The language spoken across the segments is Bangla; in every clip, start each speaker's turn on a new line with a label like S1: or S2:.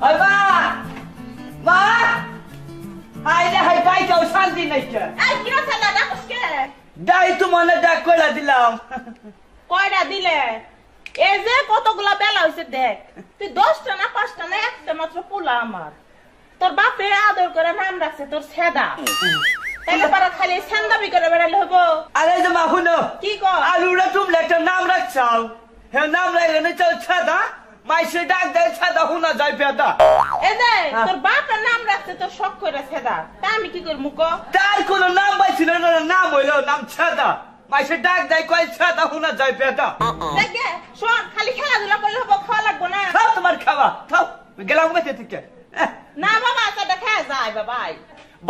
S1: ওই মা মা আইলে হাই বাই যাও শান্তি নাই কে
S2: এই কি হচ্ছে দাদা কসকে
S1: দাই তো মনে ডাক কইলা দিলাম
S2: কয়টা দিলে এই যে কতগুলা বেলা হইছে দেখ তুই 10টা না 5টা না একটা মাত্র পোলা আমার তোর বাপে আদর করে নাম রাখছে তোর ছেদা তাইলে পারা খালি সেন্দাবি করে বেড়ালে হবো
S1: আরে যে মা শুনো
S2: কি কর
S1: আলুরা তুমি একটা নাম রাখছাও হে নাম রাখলে চল ছাদা মাইসে ডাক দেয় ছাদা হুনা যায় পেদা
S2: এই যে তোর বাপের নাম রাখছে তোর শখ করে ছেদা তা আমি কি করি মুকো
S1: তার কোনো নাম পাইছিল না নাম হইলো নাম ছাদা মাইসে ডাক দেয় কয় ছাদা হুনা যায় পেদা
S2: দেখে শোন খালি খেলাধুলা করলে হবো খাওয়া লাগবো না
S1: খাও তোমার খাওয়া খাও গেলাম গেছে থেকে
S2: না বাবা সেটা খেয়ে যায় বাবা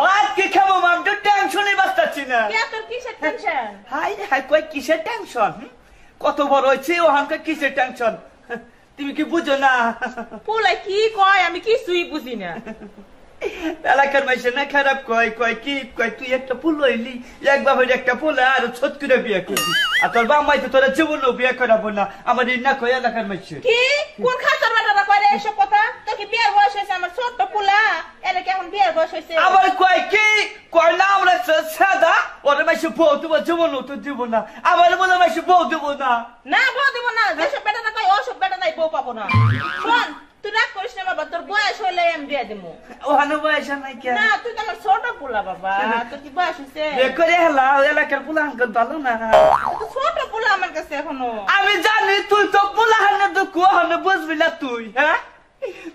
S1: বাদ কি খাবো মাম তো টেনশনই বাঁচতাছি না
S2: কে তোর কিসের টেনশন
S1: হাই হাই কই কিসের টেনশন কত বড় হয়েছে ও হামকে কিসের টেনশন তুমি কি বুঝো না
S2: পোলাই কি কয় আমি কিছুই বুঝি না
S1: এলাকার মাইসে না খারাপ কয় কয় কি কয় তুই একটা ফুল হইলি এক বাবার একটা পোলা আর ছোট করে বিয়ে করবি আর তোর বাপ মাই তো তোরা জীবনও বিয়ে করাবো না আমার এই না কয় এলাকার মাইসে
S2: কি কোন খাসর বেটারা কয় এসব কথা তোর কি বিয়ের বয়স হয়েছে আমার ছোট্ট পোলা এর কেমন বিয়ের বয়স হয়েছে
S1: আবার কয় কি কয় না আমরা সাদা ওর মাইসে বউ তোমার জীবনও তো দিব না আবার বলে মাইসে বউ দিব না
S2: না বউ দিব না যেসব বেটারা কয় ওসব বেটা নাই বউ পাবো না শোন তুই রাগ করিস না বাবা তোর বয়স হইলে আমি বিয়ে দেবো
S1: ওখানে বয়স নাই কে
S2: না তুই তো আমার ছোট পোলা বাবা তোর কি বয়স হয়েছে
S1: বিয়ে করে হেলা এলাকার পোলা আঙ্কল ভালো না
S2: তুই ছোট পোলা আমার কাছে এখনো
S1: আমি জানি তুই তো পোলা হানে তো কুয়াহানে বুঝবি না তুই হ্যাঁ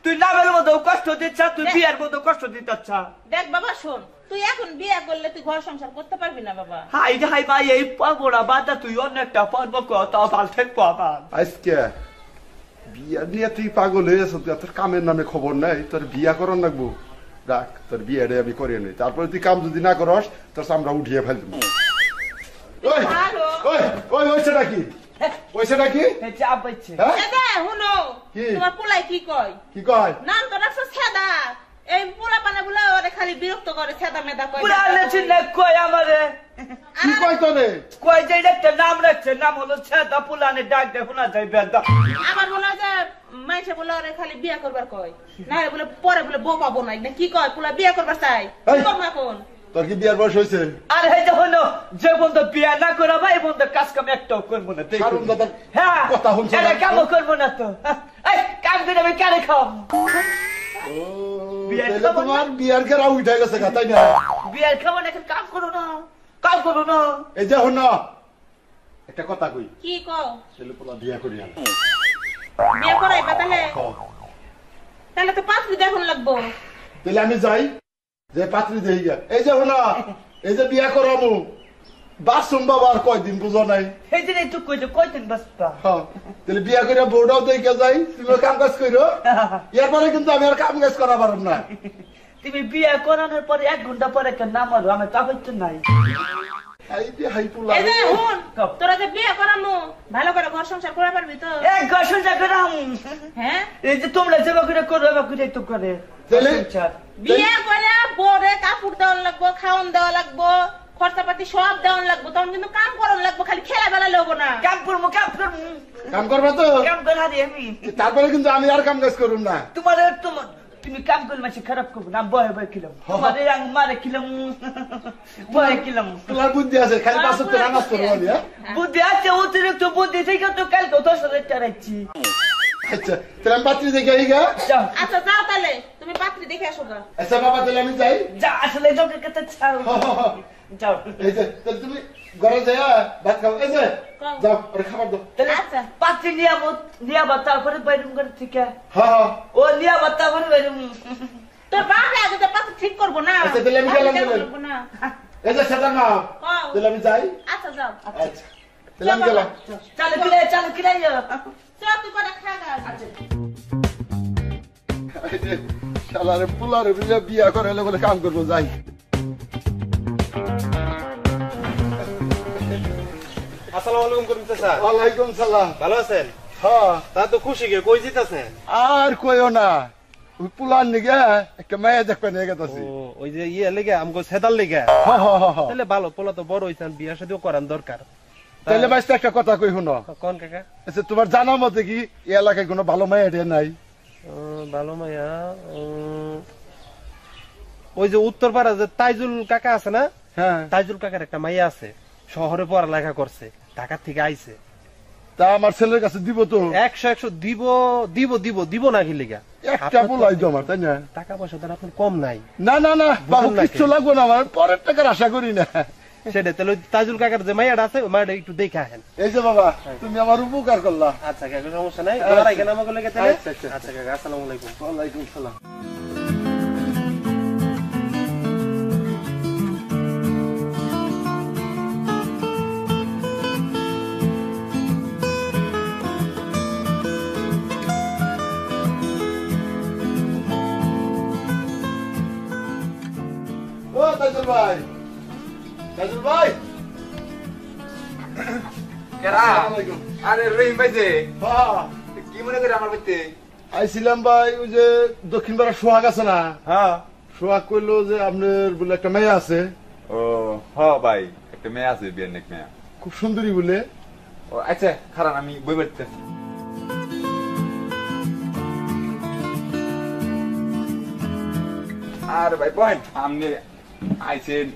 S1: তুই নামের মতো কষ্ট দিচ্ছ তুই বিয়ের মতো কষ্ট দিচ্ছ
S2: দেখ বাবা শোন তুই এখন বিয়ে করলে তুই ঘর সংসার করতে পারবি না বাবা
S1: হাই হাই ভাই এই পাবড়া বাদা তুই অনেকটা পারব কথা ভাল ঠিক পাবা
S3: আজকে বিয়া নিয়ে তুই পাগল হয়ে যাস তোর কামের নামে খবর নাই তোর বিয়া করার লাগবো রাখ তোর বিয়ারে আমি করিয়ে নেই তারপরে তুই কাম যদি না করস তোর আমরা উঠিয়ে ফেলবো ওই ওই ওই ওইছে নাকি ওইছে নাকি
S1: চাপ হচ্ছে
S2: হুনো তোমার পোলাই কি কয়
S3: কি কয়
S2: নাম তো রাখছো ছেদা এই পোলা পানা গুলো ওরে খালি বিরক্ত করে ছেদা মেদা কয়
S1: পুরানে চিন্তা কই আমারে
S3: কি কয় তোরে
S1: কই যে একটা নাম রাখছে নাম হলো ছেদা পুলানে ডাক দে শোনা যায় বেদা
S2: আমার বলে যে মাইছে বলে ওরে খালি বিয়ে করবার কয় না বলে পরে বলে বউ পাবো না কি কয় পোলা বিয়ে করবার চাই কি করব এখন
S3: তোর কি বিয়ার বয়স হয়েছে
S1: আর হে যখন যে বন্ধু বিয়া না করাবা এই বন্ধু কাজ কাম একটাও করবো না হ্যাঁ
S3: কথা শুনছে
S1: কামও করবো না তো এই কাম করে আমি কারে খাও
S3: তোমার বিয়ার কেরা উঠে গেছে তাই না
S1: বিয়ার খাবো না কাম করো না কাম করো না
S3: এই যে হন একটা কথা কই
S2: কি কও
S3: ছেলে পোলা বিয়া করি না
S2: বিয়ে করাইবা তাহলে তাহলে তো পাত্রী দেখুন লাগবো
S3: তাহলে আমি যাই যে পাত্রী দেই গা এই যে হন এই যে বিয়া করামু বাসুম বাবার কয়দিন বুঝো নাই
S1: এই যে তুই কইছো কয়দিন বাসবা
S3: হ্যাঁ তাহলে বিয়া করে বউটাও দেখে যাই তুমি কাম কাজ কইরো এরপরে কিন্তু আমি আর কাম কাজ করা পারব না
S1: তুমি বিয়া করানোর পরে 1 ঘন্টা পরে কেন নাম আর আমি তা হচ্ছে নাই
S3: এই যে হাই পোলা
S2: এই যে হুন তোরা যে বিয়ে করামু ভালো করে ঘর সংসার করা পারবি তো
S1: এক ঘর সংসার করাম
S2: হ্যাঁ
S1: এই যে তোমরা যেবা করে করো এবা করে তো করে
S3: তাহলে
S2: বিয়ে করে বরে কাপড় দেওয়া লাগবো খাওন দেওয়া লাগবো খরচাপাতি সব দেওয়া লাগবো তখন কিন্তু কাম করার লাগবো খালি খেলা বেলা লব না
S1: কাম করবো
S3: কাম করবা তো
S1: কাম করা রে আমি
S3: তারপরে কিন্তু আমি আর কাম কাজ করুম না
S1: তোমার তুমি কাম করে মাসে খারাপ করবো না বয়ে বয়ে কিলাম তোমাদের রং মারে কিলাম বয়ে কিলাম
S3: তোমার বুদ্ধি আছে খালি 5 টাকা নামাজ পড়বো না
S1: বুদ্ধি আছে অতিরিক্ত বুদ্ধি থেকে তো কালকে 10,000 টাকা রাখছি
S3: আচ্ছা তাহলে আমি পাত্রী দেখে আই গা
S2: আচ্ছা যাও তাহলে তুমি পাত্রী দেখে আসো গা
S3: আচ্ছা বাবা তাহলে আমি যাই
S1: যা আসলে যোগের কথা ছাড়ো যাও
S3: এই যে তাহলে তুমি ঘরে যাও ভাত খাও এই যে যাও আর খাবার দাও
S1: তাহলে
S2: আচ্ছা
S1: পাত্রী নিয়াবো তারপরে বাইরুম করে থেকে
S3: হ্যাঁ
S1: ও নিয়াবো তারপরে বাইরুম
S2: তোর বাপ আগে তো পাত্রী ঠিক করবো না
S3: আচ্ছা তাহলে আমি গেলাম
S2: না
S3: এই যে সেটা না তাহলে আমি যাই
S2: আচ্ছা যাও
S3: আচ্ছা তাহলে আমি গেলাম
S1: চালু কিলাই
S2: চল তুই করে খা গা
S3: এই যে শালারে পোলারে বিয়া করে বলে কাম করবো যাই
S4: আসসালামু আলাইকুম করিমতে স্যার
S3: ওয়ালাইকুম সালাম
S4: ভালো আছেন
S3: হ্যাঁ
S4: তা তো খুশি গে কই জিতাছেন
S3: আর কইও না ওই পোলার নিগে একটা মেয়ে দেখবে নিয়ে গেছি
S4: ও ওই যে ইয়ে লেগে আমগো সেদাল লেগে
S3: হ্যাঁ
S4: তাহলে ভালো পোলা তো বড় হইছেন বিয়া শাদিও করার দরকার
S3: তাহলে বাইসটা একটা কথা কই শুনো
S4: কোন কাকা
S3: আচ্ছা তোমার জানা মতে কি এই এলাকায় কোনো ভালো মেয়ে নাই
S4: ভালো মাইয়া ওই যে উত্তরপাড়া যে তাইজুল কাকা আছে না,
S3: হ্যাঁ
S4: তাইজুল কাকার একটা মাইয়া আছে, শহরে পড়ালেখা করছে, ঢাকা থেকে আইছে।
S3: তা আমার ছেলের কাছে দিব তো
S4: 100 দিব দিব দিব দিব না কি লিগা?
S3: একটা বলাই তো আমার, তাই না?
S4: টাকা পয়সা তো আপনার কম নাই।
S3: না না না বাবু
S4: বুঝুন না
S3: কিচ্ছু
S4: কেন?
S3: লাগবে না, আমার পরের টাকার আশা করি না।
S4: সেটা তাহলে ওই তাইজুল কাকার যে মাইয়াটা আছে ওই মাইয়াটা একটু দেখে আহেন।
S3: এই যে বাবা তুমি আমার উপকার করলা।
S4: আচ্ছা কাকা সমস্যা নাই,
S3: আচ্ছা।
S4: তোমার এখানে আমাকে লেগে তাহলে।
S3: আচ্ছা, আচ্ছা।
S4: আচ্ছা কাকা আসসালামু আলাইকুম।
S3: ওয়ালাইকুম সালাম। ও তাজুল ভাই, তাজুল ভাই
S5: কেরা?
S3: আসসালামু আলাইকুম।
S5: আরে রহিম ভাই যে
S3: হ্যাঁ
S5: কি মনে করে আমার বাড়িতে?
S3: আইছিলাম ভাই, ওই যে দক্ষিণ পাড়ার সোহাগ আছে না,
S5: হ্যাঁ।
S3: সোহাগ কইলো যে আপনার বলে একটা মেয়ে আছে,
S5: ও হ ভাই, একটা মেয়ে আছে, বিয়ের নেক মেয়ে।
S3: খুব সুন্দরী বলে।
S5: ও আচ্ছা খারাপ, আমি বই বাড়িতে। আর ভাই বহেন, আপনি আইছেন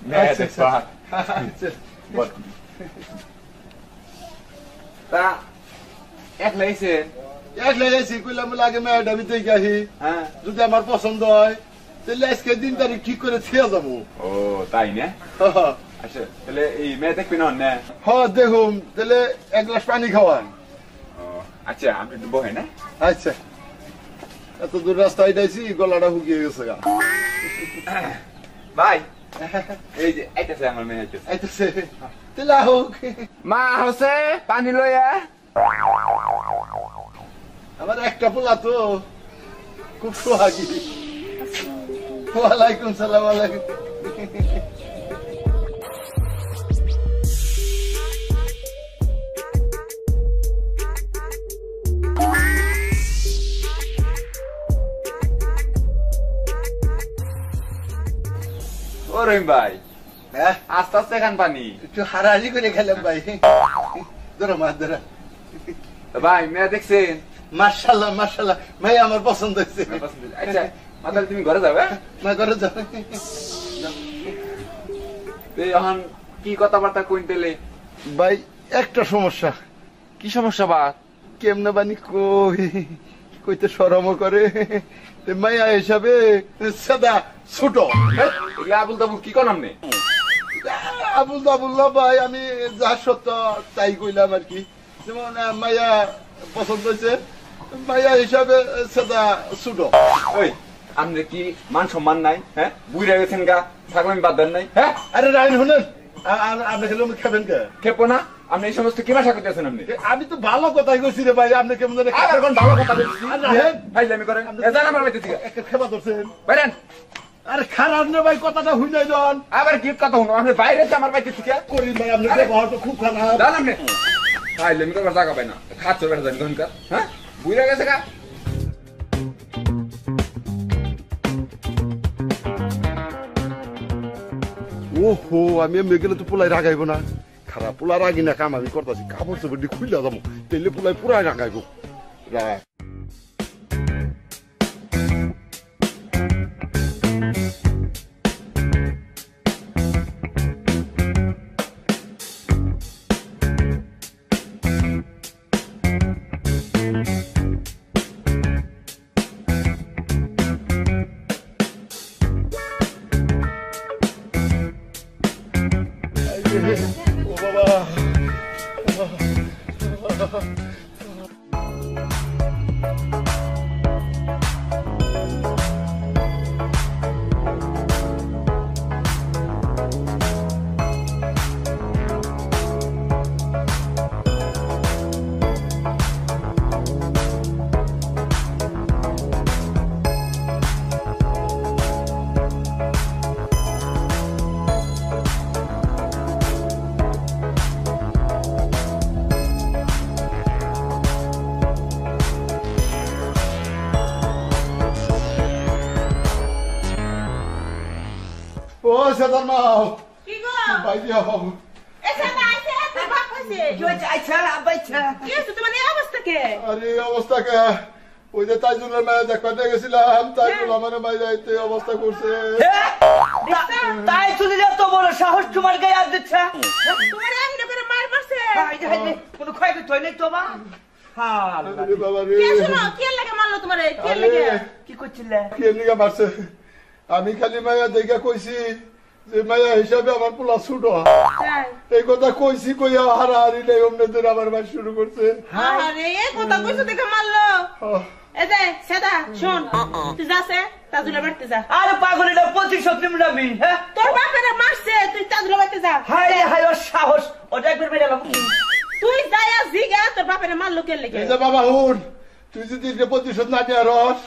S5: মেয়ে
S3: আচ্ছা,
S5: দেখবা।
S3: আচ্ছা।
S5: বল। তা একলা আইছেন?
S3: এক লাগাইছি, কইলাম বলে আগে মেয়েটা আমি দেখে আসি,
S5: হ্যাঁ।
S3: যদি আমার পছন্দ হয় তাহলে আজকে দিন তারিখ ঠিক করে ছেড়ে যাবো।
S5: ও তাই না? আচ্ছা তাহলে এই মেয়ে দেখবি না?
S3: হ্যাঁ দেখুন, তাহলে এক গ্লাস পানি খাওয়ান।
S5: ও আচ্ছা, আপনি একটু বহেন। হ্যাঁ
S3: আচ্ছা, এত দূর রাস্তা আইতাইছি, গলাটা শুকিয়ে গেছে গা।
S5: ভাই, এই যে আইতাছে আমার মেয়ে আইতাছে।
S3: আইতাছে, তাহলে হোক।
S5: মা হচ্ছে পানি লইয়া।
S3: আমার একটা পোলা তো খুব সোহাগী। ওয়ালাইকুম সালাম। ওয়ালাইকুম।
S5: ও রহিম ভাই,
S3: হ্যাঁ,
S5: আস্তে আস্তে খান পানি।
S3: একটু হারাহারি করে খেলাম ভাই। ধরো মা, ধরো।
S5: তা ভাই মেয়ে দেখছেন?
S3: মার্শাল্লাহ মার্শাল্লাহ, ভাই আমার পছন্দ হয়েছে।
S5: আচ্ছা মাতাল তুমি ঘরে যাবে?
S3: মা করে যাও।
S5: তো এখন কি কথাবার্তা কইতেলে?
S3: ভাই একটা সমস্যা।
S5: কি সমস্যা বা?
S3: কেমনে বানি কইতে শরমও করে, মাইয়া হিসাবে সাদা ছোট।
S5: এগুলা আবুল তাবুল কি কোন আপনি?
S3: আবুল তাবুল না ভাই, আমি যা সত্য তাই কইলাম আর কি। যেমন মাইয়া পছন্দ হয়েছে, মাইয়া হিসাবে সাদা ছোট।
S5: ওই আপনি কি মান সম্মান নাই? হ্যাঁ বুইরা গেছেন গা, ছাগল বাদ দেন নাই? হ্যাঁ
S3: আরে রাইন শুনেন, আপনি খেলে খাবেন কে?
S5: খেপো না, আপনি এই সমস্ত কি ভাষা করতেছেন আপনি?
S3: আমি তো ভালো কথাই কইছি রে ভাই, আপনি কেমন জানি
S5: আর এখন ভালো কথা বলছি।
S3: আর রাহেন।
S5: ফাইজলামি করেন। এ জান আমার বাড়িতে থেকে।
S3: একটা খেবা ধরছেন।
S5: বাইরেন।
S3: আরে খারাপ না ভাই, কথাটা হুই নাই জন।
S5: আবার কি কথা শুনো, আপনি বাইরে যে আমার বাড়িতে থেকে।
S3: করি ভাই, আপনার ব্যবহার তো খুব খারাপ।
S5: জান আপনি ফাইজলামি করবার জায়গা পাই না, খাচ্ছ বেড়া জানি তখনকার। হ্যাঁ বুইরা গেছে গা।
S3: ওহো, আমি এমনি গেলে তো পোলাই রাগাইবো না। খারাপ পোলা রাগি না, কাম আমি করতেছি, কাপড় চোপড় দিয়ে খুলে যাবো, তেলে পোলাই পুরাই রাগাইবো। রাগ ও বাবা। ও সেদার মাও,
S2: কি গো?
S3: ভাই দিও।
S2: এসে না আইছে, তোর বাপ কইছে।
S1: কি হয়েছে? আচ্ছা আব্বা, আচ্ছা।
S2: কি হইছে তোমার এই অবস্থা কে?
S3: আরে অবস্থা কে, ওই যে তাইজুলের মায়া দেখতে গেছিলাম, তাইজুল আমার মায়া যাইতে অবস্থা করছে।
S1: তাই তুই এত বড় সাহস তোমার গায়ে আর দিচ্ছে?
S2: তোমার এমনি করে মার মারছে।
S1: কোনো ক্ষয়ক্ষতি হয় নাই তো বা?
S3: আরে বাবা রে,
S2: কে শোনো, কে লাগে মারলো তোমারে? কে লাগে?
S1: কি করছিলে?
S3: কে নিয়ে মারছে? আমি খালি মায়া দেখে কইছি যে মায়া হিসাবে আমার পোলা ছোট,
S2: তাই?
S3: এই কথা কইছি, কইয়া হারাহারি নেই অমনে ধরে আমার মার শুরু করছে।
S2: আরে এই কথা কইছো দেখে মারলো।
S3: আহ,
S2: এই যে সেদা শোন, তুই যাসে তাজুলের বাড়িতে যা।
S1: আরে পাগল, এটা প্রতিশোধ নিব না আমি। হ্যাঁ
S2: তোর বাপেরে মারছে, তুই তাজুলের বাড়িতে যা।
S1: হায় রে হায়, ওর সাহস! ওটা একবার মেরে এলাম।
S2: তুই যাইয়া জিগা তোর বাপেরে মারলো কে লেগে।
S3: এই যে বাবা হুন, তুই যদি এটা প্রতিশোধ না নিয়ে রস,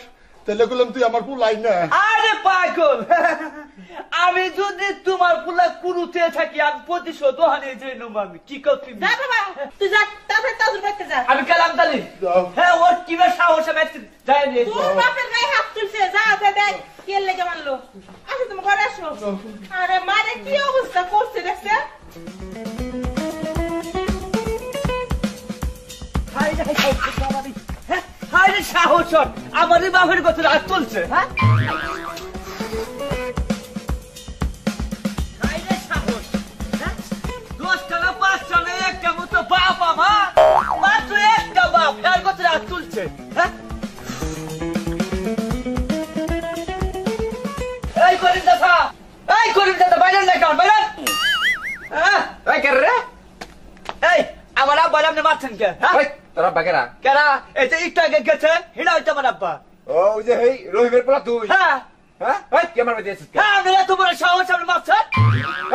S3: তাহলে বললাম তুই আমার পোলাই না।
S1: আরে পাগল, আমি যদি তোমার পোলা কুরুতে থাকি, আমি প্রতিশোধ হারিয়ে যাই নেব। আমি কি করছি?
S2: যা বাবা, তুই যা তারপরে তাজুলের বাড়িতে যা।
S1: আমি কালাম তালি।
S3: যাও।
S1: হ্যাঁ, ওর কিভাবে সাহস আমি যাই নিয়ে
S2: তোর বাপের গায়ে হাত তুলছে, যা যা দেখ কে লেগে মারলো। আসো তুমি ঘরে আসো। আরে মারে কি অবস্থা করছে দেখছে?
S1: হায় রে হায়, বাবারে! হ্যাঁ, হায় রে সাহস ওর! আমারই বাপের কথা রাত চলছে। হ্যাঁ, হায় রে সাহস! হ্যাঁ, 10টা না 5টা না একটা মতো বাপ আমার, মাত্র একটা বাপ, এর কথা রাত চলছে। হ্যাঁ, এই করিম দাদা, বাইরেন না কারণ বাইরেন। হ্যাঁ,
S5: এই কে রে?
S1: এই আমার আব্বা আপনি মারছেন কে? হ্যাঁ,
S5: ওই তোর আব্বা কেরা?
S1: কেরা? এই যে একটু আগে গেছে, হিনা হইতে আমার আব্বা।
S5: ও ওই যে এই রহিমের পোলা তুই?
S1: হ্যাঁ
S5: হ্যাঁ ওই কে মারবে দিয়েছিস?
S1: হ্যাঁ, আপনি এত বড় সাহস আপনি মারছেন?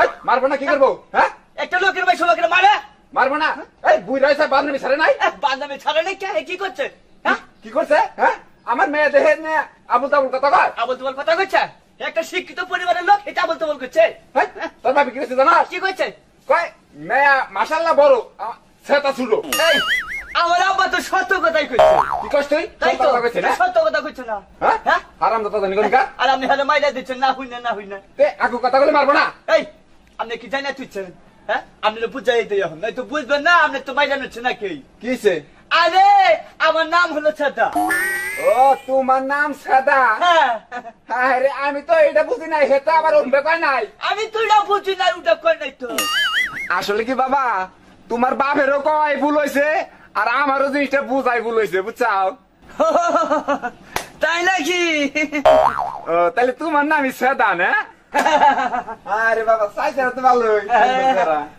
S5: এই মারবো না কি করবো? হ্যাঁ
S1: একটা লোকের ভাই সবাইকে মারে?
S5: মারবো না। এই বুই রয়েছে বান্ধবী ছাড়ে নাই?
S1: বান্ধবী ছাড়ে নাই কে? কি করছে? হ্যাঁ,
S5: কি করছে? হ্যাঁ আমার মেয়ে দেখে না আবুল তাবুল কথা কয়।
S1: আবল তোমার কথা করছে? একটা শিক্ষিত পরিবারের লোক এটা আবল তাবল করছে।
S5: এই, তোর ভাবি কি করছে জানাস?
S1: কি করছে?
S5: কয় মেয়া মাশাআল্লাহ বড়, সেটা ছিল।
S1: এই আমার আব্বা তো সত্য কথাই কইছে।
S5: কি কষ্ট তুই?
S1: তাই তো,
S5: তোর কথা কইছে না?
S1: সত্য কথা কইছে না?
S5: হ্যাঁ
S1: হ্যাঁ,
S5: হারাম দাদা জানি কোনকা?
S1: আর আপনি হালে মাইলা দিচ্ছেন, না হই না, না হই না।
S5: তে আকু কথা বলে মারবো না।
S1: এই আপনি কি জানা তুইছেন? হ্যাঁ, আপনি তো বুঝাই দিতে এখন, নাই তো বুঝবেন না, আপনি তো মাইলা নিচ্ছেন নাকি?
S5: কি হইছে?
S1: আরে আমার নাম হলো ছাতা।
S5: ও তোমার নাম সাদা?
S1: হ্যাঁ,
S5: আরে আমি তো এটা বুঝি নাই, হেতা আবার উঠবে কয় নাই।
S1: আমি তো এটা বুঝি না, ওটা কই নাই তো।
S5: আসলে কি বাবা, তোমার বাপেরও কয় ভুল হয়েছে আর আমারও জিনিসটা বুঝাই ভুল হয়েছে, বুঝছাও?
S1: তাই নাকি?
S5: ও তাহলে তোমার নামই সাদা না? আরে বাবা সাইজটা তো ভালোই।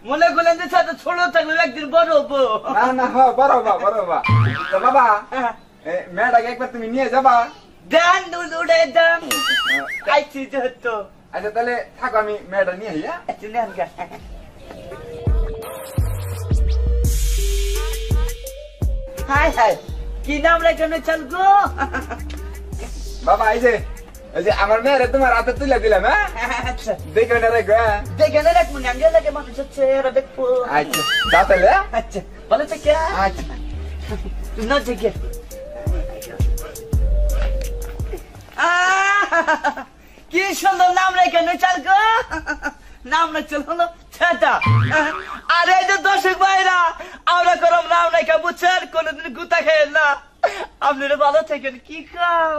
S1: মনে করলেন যে ছাতা ছোট থাকলে একদিন বড় হবো।
S5: না না বড় বাবা, বড় বাবা। তো বাবা মেয়েটাকে একবার তুমি নিয়ে যাবা?
S1: দেন উড়ে দেন, আইছি যেহেতু।
S5: আচ্ছা তাহলে থাকো, আমি মেয়েটা নিয়ে আই। হ্যাঁ
S1: আচ্ছা, নেন গা। হাই হাই, কি নাম রেখে চল গো?
S5: বাবা এই যে আমার মেয়েরে তোমার হাতে তুলে দিলাম। হ্যাঁ
S1: আচ্ছা,
S5: দেখবে না রেখো। হ্যাঁ
S1: দেখে না রাখবো না, আগে লাগে মানুষ হচ্ছে, এরা দেখবো।
S5: আচ্ছা দাও তাহলে।
S1: আচ্ছা, ভালো থেকে।
S5: আচ্ছা
S1: না থেকে কি সুন্দর নাম রেখে চল গো। নাম না চল হলো ছাতা। আর এই যে দর্শক ভাইরা, আমরা করম নাম রেখে বুঝছেন, কোনদিন গুতা খেয়ে না। আপনারা ভালো থাকেন, কি খাও?